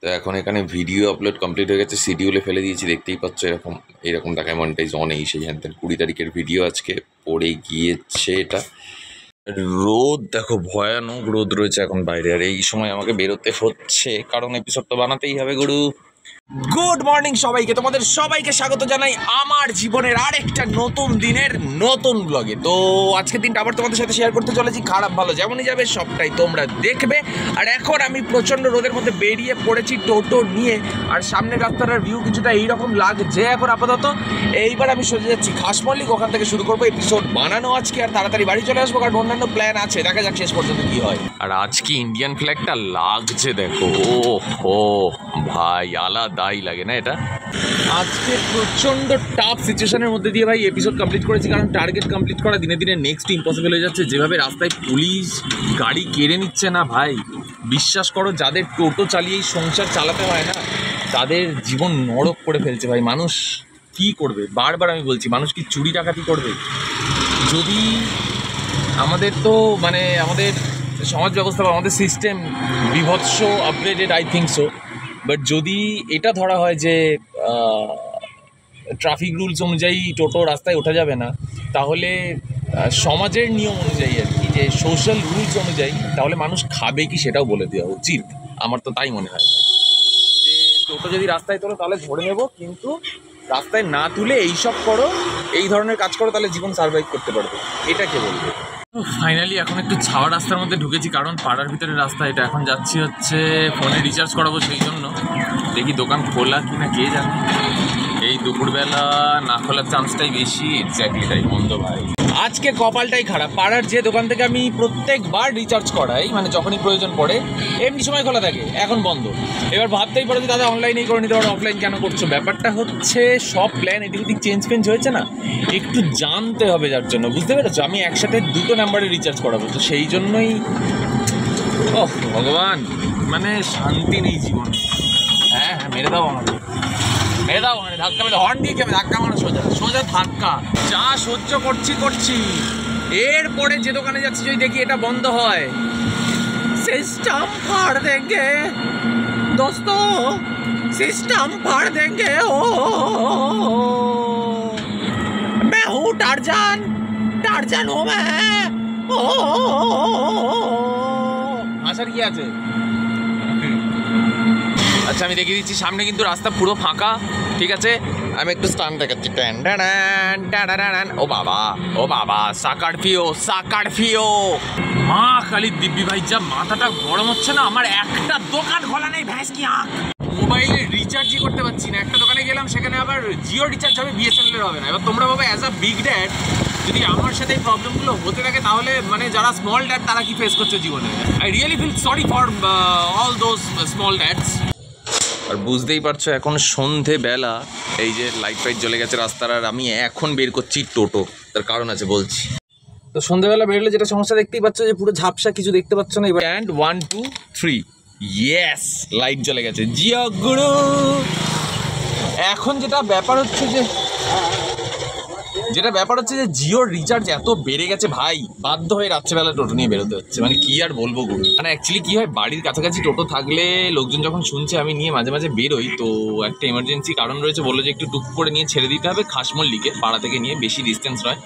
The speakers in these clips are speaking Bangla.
তো এখন এখানে ভিডিও আপলোড কমপ্লিট হয়ে গেছে, শিডিউলে ফেলে দিয়েছি, দেখতেই পাচ্ছ এরকম দেখায় মনিটাইজ অনেই সেই হ্যান 20 তারিখের ভিডিও আজকে পড়ে গিয়েছে। এটা রোদ দেখো, ভয়ানক রোদ রয়েছে এখন বাইরে, আর এই সময় আমাকে বেরোতে হচ্ছে কারণ এপিসোড তো বানাতেই হবে গুরু। গুড মর্নিং সবাইকে, তোমাদের সবাইকে স্বাগত জানাই আমার জীবনের আরেকটা নতুন দিনের নতুন ব্লগে। তো আজকের দিনটা আবার তোমাদের সাথে শেয়ার করতে চলেছি, খারাপ ভালো যেমনই যাবে সবটাই তোমরা দেখবে। আর এখন আমি প্রচণ্ড রোদের মধ্যে বেরিয়ে পড়েছি টোটো নিয়ে, আর সামনের রাস্তাটার ভিউ কিছুটা এইরকম লাগছে এখন আপাতত। এইবার আমি সোজা যাচ্ছি খাসমল্লিক, ওখান থেকে শুরু করবো এপিসোড বানানো আজকে, আর তাড়াতাড়ি বাড়ি চলে আসবো কারণ অন্যান্য প্ল্যান আছে, দেখা যাক শেষ পর্যন্ত কি হয়। আর আজকে ইন্ডিয়ান ফ্ল্যাগটা লাগছে দেখো, ও ভাই আলাদাই লাগে না এটা। আজকে প্রচণ্ড টাফ সিচুয়েশনের মধ্যে দিয়ে ভাই এপিসোড কমপ্লিট করেছি, কারণ টার্গেট কমপ্লিট করা দিনে দিনে নেক্সট ইম্পসিবল হয়ে যাচ্ছে। যেভাবে রাস্তায় পুলিশ গাড়ি কেড়ে নিচ্ছে না ভাই, বিশ্বাস করো যাদের টোটো চালিয়েই সংসার চালাতে হয় না তাদের জীবন নরক করে ফেলছে ভাই। মানুষ কি করবে, বারবার আমি বলছি, মানুষ কি চুরি ডাকাতি করবে? যদি আমাদের তো মানে আমাদের সমাজ ব্যবস্থা বা আমাদের সিস্টেম বিভৎস upgraded, I think so, but যদি এটা ধরা হয় যে ট্রাফিক রুলস অনুযায়ী টোটো রাস্তায় ওঠা যাবে না, তাহলে সমাজের নিয়ম অনুযায়ী আর কি, যে সোশ্যাল রুলস অনুযায়ী, তাহলে মানুষ খাবে কি সেটাও বলে দেওয়া উচিত। আমার তো তাই মনে হয় যে টোটো যদি রাস্তায় তোলো তাহলে ধরে নেব, কিন্তু রাস্তায় না তুলে এইসব করো, এই ধরনের কাজ করো, তাহলে জীবন সার্ভাইভ করতে পারবে। এটা কে বলবে? ফাইনালি এখন একটু ছাওয়া রাস্তার মধ্যে ঢুকেছি, কারণ পাড়ার ভিতরে রাস্তা এটা। এখন যাচ্ছি হচ্ছে ফোনে রিচার্জ করাবো, সেই জন্য দেখি দোকান খোলা কিনা কে জানে। এই দুপুরবেলা না খোলার চান্সটাই বেশি, এক্স্যাক্টলি তাই বন্ধ ভাই। আজকে কপালটাই খারাপ, পাড়ার যে দোকান থেকে আমি প্রত্যেকবার রিচার্জ করাই, মানে যখনই প্রয়োজন পড়ে এমনি সময় খোলা থাকে, এখন বন্ধ। এবার ভাবতেই পারো যে দাদা অনলাইনেই করে নিতে পারো, অফলাইন কেন করছো? ব্যাপারটা হচ্ছে সব প্ল্যান এদিক ওদিক চেঞ্জ হয়েছে না, একটু জানতে হবে, যার জন্য বুঝতে পেরেছো আমি একসাথে দুটো নাম্বারে রিচার্জ করাবো, তো সেই জন্যই ওহ ভগবান, মানে শান্তি নেই জীবনে। হ্যাঁ মেরে দাও আমাকে, মেরে দাও, মানে ধাক্কা মেরে, হর্ন দিয়ে কেমন ধাক্কা মারো, সোজা ধাক্কা। যা সহ্য করছি, এরপরে যে দোকানে যাচ্ছি যদি দেখি এটা বন্ধ হয়, সিস্টেম ফাড় দেঙ্গে দোস্ত, সিস্টেম ফাড় দেঙ্গে। ও मैं हूँ टार्जन, टार्जन हूँ मैं। ও আসার কি আছে? আচ্ছা আমি দেখিয়ে দিচ্ছি, সামনে কিন্তু রাস্তা পুরো ফাঁকা, ঠিক আছে? আমি একটু স্টান দেখাচ্ছি। ও বাবা সাকার ফিও মা কালী দিব্যি ভাই, যা মাথাটা গরম হচ্ছে না, আমার একটা দোকান খোলা নেই, ভ্যাস কি আঁক। মোবাইলে রিচার্জই করতে পারছি না, একটা দোকানে গেলাম সেখানে আবার জিও রিচার্জ হবে, বিএসএনএল এর হবে না। এবার তোমরা ভাবে অ্যাজ আ বিগ ড্যাড যদি আমার সাথে এই প্রবলেমগুলো হতে থাকে, তাহলে মানে যারা স্মল ড্যাড তারা কি ফেস করছে জীবনে। I really feel sorry for all those small dads. আর বুঝতেই পারছো এখন সন্ধেবেলা, এই যে লাইট ফাইট জ্বলে গেছে রাস্তার, আর আমি এখন বের করছি টোটো, তার কারণ আছে বলছি। তো সন্ধেবেলা বেরোলে যেটা সমস্যা দেখতেই পাচ্ছ, যে পুরো ঝাপসা, কিছু দেখতে পাচ্ছ না। এবার অ্যান্ড 1 2 3 ইয়েস, লাইট জ্বলে গেছে, জিও গুরু। এখন যেটা ব্যাপার হচ্ছে যে জিওর রিচার্জ এত বেড়ে গেছে ভাই, বাধ্য হয়ে রাত্রেবেলা টোটো নিয়ে বেরোতে হচ্ছে। মানে কি আর বলবো গুরু, মানে অ্যাকচুয়ালি কি হয়, বাড়ির কাছাকাছি টোটো থাকলে লোকজন যখন শুনছে আমি নিয়ে মাঝে মাঝে বেরোই, তো একটা এমার্জেন্সি কারণ রয়েছে, বললো যে একটু টুক করে নিয়ে ছেড়ে দিতে হবে খাসমল্লিকে, পাড়া থেকে নিয়ে, বেশি ডিস্টেন্স নয়,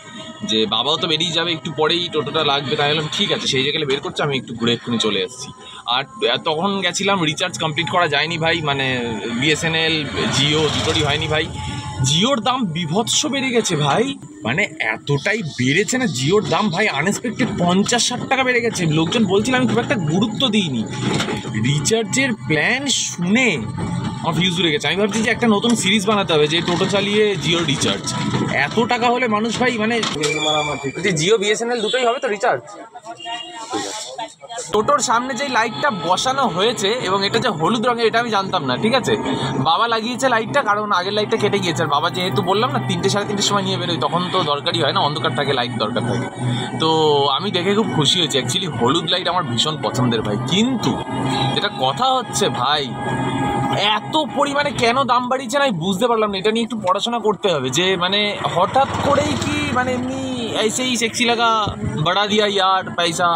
যে বাবাও তো বেরিয়ে যাবে, একটু পরেই টোটোটা লাগবে। তাই বললাম ঠিক আছে, সেই জায়গায় বের করছে, আমি একটু ঘুরে এক্ষুনি চলে এসেছি। আর তখন গেছিলাম, রিচার্জ কমপ্লিট করা যায়নি ভাই, মানে বিএসএনএল জিও দুটোরই হয়নি ভাই। জিওর দাম বিভৎস বেড়ে গেছে ভাই, মানে এতটাই বেড়েছে না জিওর দাম ভাই, আনএক্সপেক্টেড 50-60 টাকা বেড়ে গেছে। লোকজন বলছিল, আমি খুব একটা গুরুত্ব দিইনি। রিচার্জের প্ল্যান শুনে আমার ফিউজ উড়ে গেছে। আমি ভাবছি যে একটা নতুন সিরিজ বানাতে হবে, যে টোটো চালিয়ে জিওর রিচার্জ। এত টাকা হলে মানুষ ভাই, মানে জিও বিএসএনএল দুটোই হবে তো রিচার্জ। টোটোর সামনে যে লাইটটা বসানো হয়েছে, এবং এটা যে হলুদ রঙের, এটা আমি জানতাম না, ঠিক আছে? বাবা লাগিয়েছে লাইটটা, কারণ আগের লাইটটা কেটে গিয়েছে। আর বাবা যেহেতু বললাম না 3টে 3:30 সময় নিয়ে বেরোই, তখন তো দরকারই হয় না, অন্ধকার থাকে, লাইট দরকার থাকে। তো আমি দেখে খুব খুশি হয়েছি, অ্যাকচুয়ালি হলুদ লাইট আমার ভীষণ পছন্দের ভাই। কিন্তু যেটা কথা হচ্ছে ভাই, এত পরিমাণে কেন দাম বাড়িয়েছে না আমি বুঝতে পারলাম না। এটা নিয়ে একটু পড়াশোনা করতে হবে, যে মানে হঠাৎ করেই কি, মানে এমনি ऐसे ही सेक्सी लगा बढ़ा दिया यार पैसा,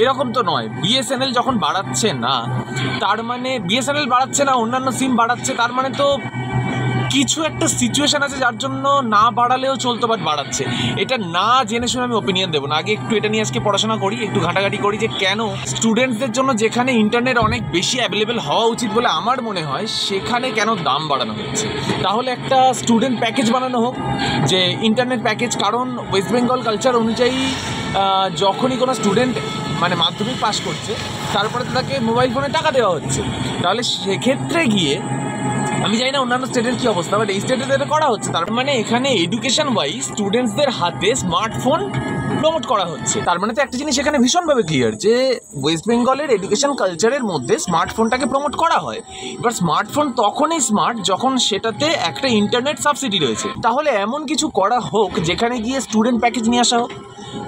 এরকম তো নয়। বিএসএনএল যখন বাড়াচ্ছে না, তার মানে বিএসএনএল বাড়াচ্ছে না, অন্যান্য সিম বাড়াচ্ছে, তার মানে তো কিছু একটা সিচুয়েশন আছে যার জন্য না বাড়ালেও চলতো, বাট বাড়াচ্ছে। এটা না জেনে শুনে আমি ওপিনিয়ন দেবো না, আগে একটু এটা নিয়ে আজকে পড়াশোনা করি, একটু ঘাটাঘাটি করি যে কেন স্টুডেন্টসদের জন্য যেখানে ইন্টারনেট অনেক বেশি অ্যাভেলেবেল হওয়া উচিত বলে আমার মনে হয়, সেখানে কেন দাম বাড়ানো হচ্ছে। তাহলে একটা স্টুডেন্ট প্যাকেজ বানানো হোক, যে ইন্টারনেট প্যাকেজ। কারণ ওয়েস্ট বেঙ্গল কালচার অনুযায়ী যখনই কোনো স্টুডেন্ট মানে মাধ্যমিক পাস করছে, তারপরে তাকে মোবাইল ফোনে টাকা দেওয়া হচ্ছে। তাহলে সেক্ষেত্রে গিয়ে আমি জানি না অন্যান্য স্টেটের কী অবস্থা, বাট এই স্টেটে যেটা করা হচ্ছে, তার মানে এখানে এডুকেশন ওয়াইজ স্টুডেন্টসদের হাতে স্মার্টফোন প্রমোট করা হচ্ছে। তার মানে তো একটা জিনিস এখানে ভীষণভাবে ক্লিয়ার, যে ওয়েস্ট বেঙ্গলের এডুকেশন কালচারের মধ্যে স্মার্টফোনটাকে প্রমোট করা হয়। এবার স্মার্টফোন তখনই স্মার্ট যখন সেটাতে একটা ইন্টারনেট সাবসিডি রয়েছে। তাহলে এমন কিছু করা হোক যেখানে গিয়ে স্টুডেন্ট প্যাকেজ নিয়ে আসা হোক,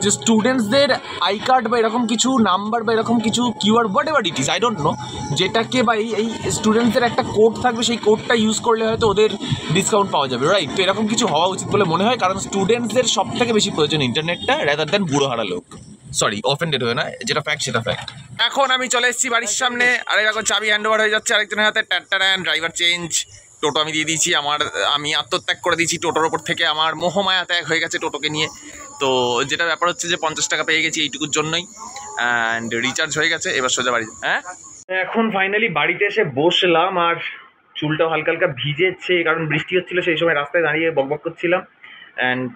যে স্টুডেন্টসদের আই কার্ড বা এরকম কিছু নাম্বার বা এরকম কিছু QR what ever it is, I don't know, যেটাকে বা এই স্টুডেন্টসদের একটা কোড থাকবে, সেই কোডটা ইউজ করলে হয়তো ওদের ডিসকাউন্ট পাওয়া যাবে, রাইট? তো এরকম কিছু হওয়া উচিত বলে মনে হয়, কারণ স্টুডেন্টসদের সব থেকে বেশি প্রয়োজন ইন্টারনেটটা, রাদার দেন বুড়ো হারা লোক। সরি, অফেন্ডেড হয়ে না, যেটা ফ্যাক্ট সেটা ফ্যাক্ট। এখন আমি চলে এসেছি বাড়ির সামনে, আর এখন চাবি হ্যান্ড ওভার হয়ে যাচ্ছে আরেকজনের হাতে। ট্যান ড্রাইভার চেঞ্জ, টোটো আমি দিয়ে দিয়েছি। আমি আত্মত্যাগ করে দিয়েছি টোটোর ওপর থেকে, আমার মোহমায়া ত্যাগ হয়ে গেছে টোটোকে নিয়ে। তো যেটা ব্যাপার হচ্ছে যে 50 টাকা পেয়ে গেছি এইটুকুর জন্যই, অ্যান্ড রিচার্জ হয়ে গেছে, এবার সোজা বাড়ি। হ্যাঁ, এখন ফাইনালি বাড়িতে এসে বসলাম, আর চুলটাও হালকা হালকা ভিজেছে, কারণ বৃষ্টি হচ্ছিলো সেই সময়, রাস্তায় দাঁড়িয়ে বকবক করছিলাম। অ্যান্ড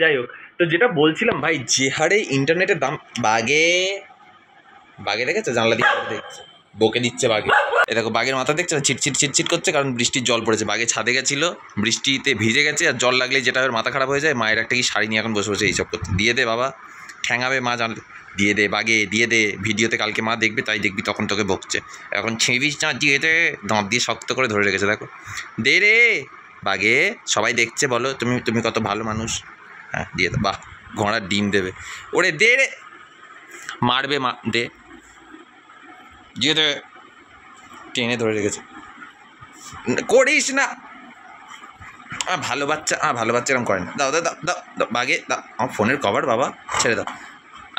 যাই হোক, তো যেটা বলছিলাম ভাই, যে হারে ইন্টারনেটের দাম, বাগে দেখেছে জানলা দিয়ে দেখছে, বকে দিচ্ছে বাগে। এ দেখো বাঘের মাথা দেখছে না, চিটচিট করছে, কারণ বৃষ্টির জল পড়েছে। বাঘে ছাদে গেছিলো, বৃষ্টিতে ভিজে গেছে, আর জল লাগলে যেটা মাথা খারাপ হয়ে যায়। মায়ের একটা কি শাড়ি নিয়ে এখন বসে বসে এইসব করছে। দিয়ে দে বাবা, ঠ্যাঙাবে মা, জানলে দিয়ে দে বাঘে, দিয়ে দে। ভিডিওতে কালকে মা দেখবে, তাই দেখবি, তখন তোকে বকছে। এখন ছিঁড়িস না, দিয়ে দে, দাঁত দিয়ে শক্ত করে ধরে রেখেছে, দেখো। দে রে বাঘে, সবাই দেখছে, বলো তুমি কত ভালো মানুষ। হ্যাঁ দিয়ে দে, বাহ, ঘোড়ার ডিম দেবে। ওরে দে রে, মারবে মা, দে, দিয়ে দে, টেনে ধরে রেখেছে, করিস না। ভালো বাচ্চা এরকম করে না। দাও দাও দাও দাও বাগে দাও, আমার ফোনের কভার বাবা, ছেড়ে দাও।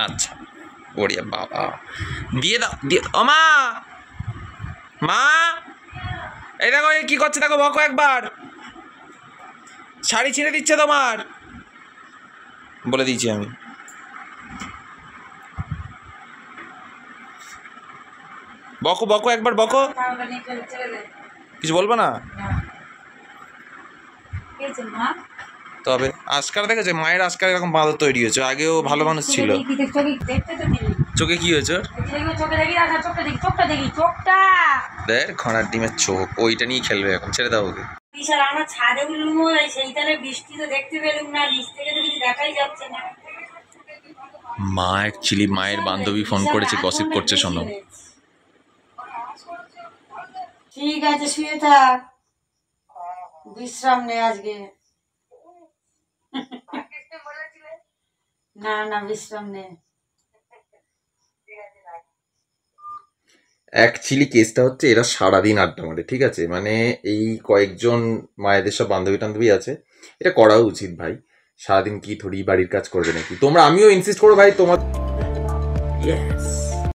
আচ্ছা, বড়িয়া বাবা, দিয়ে দাও, দিয়ে। ও মা, এই দেখো কী করছে, দেখো, বকো একবার, শাড়ি ছিঁড়ে দিচ্ছে তোমার, বলে দিয়েছি আমি। বকো একবার, বকো। কিছু বলবো না তবে। আজকাল দেখেছে মায়ের, আজকাল এরকম বাঁদর তৈরি হয়েছে, আগেও ভালো মানুষ ছিল। চোখে কি হয়েছে? দেখ ঘোড়ার ডিমের চোখ, ওইটা নিয়ে খেলবে এখন, ছেড়ে দাও ওকে। মা অ্যাকচুয়ালি মায়ের বান্ধবী ফোন করেছে, গসিপ করছে, শোনো। ঠিক আছে, শুয়ে থাক, বিশ্রাম নে আজকে। না বিশ্রাম নে। অ্যাকচুয়ালি কেসটা হচ্ছে, এরা সারাদিন আড্ডা মারে, ঠিক আছে? মানে এই কয়েকজন মায়েদের সব বান্ধবী টান্ধবী আছে, এটা করা উচিত ভাই। সারাদিন কি থোড়ি বাড়ির কাজ করবে নাকি তোমরা? আমিও ইনসিস্ট করো ভাই তোমার। ইয়েস।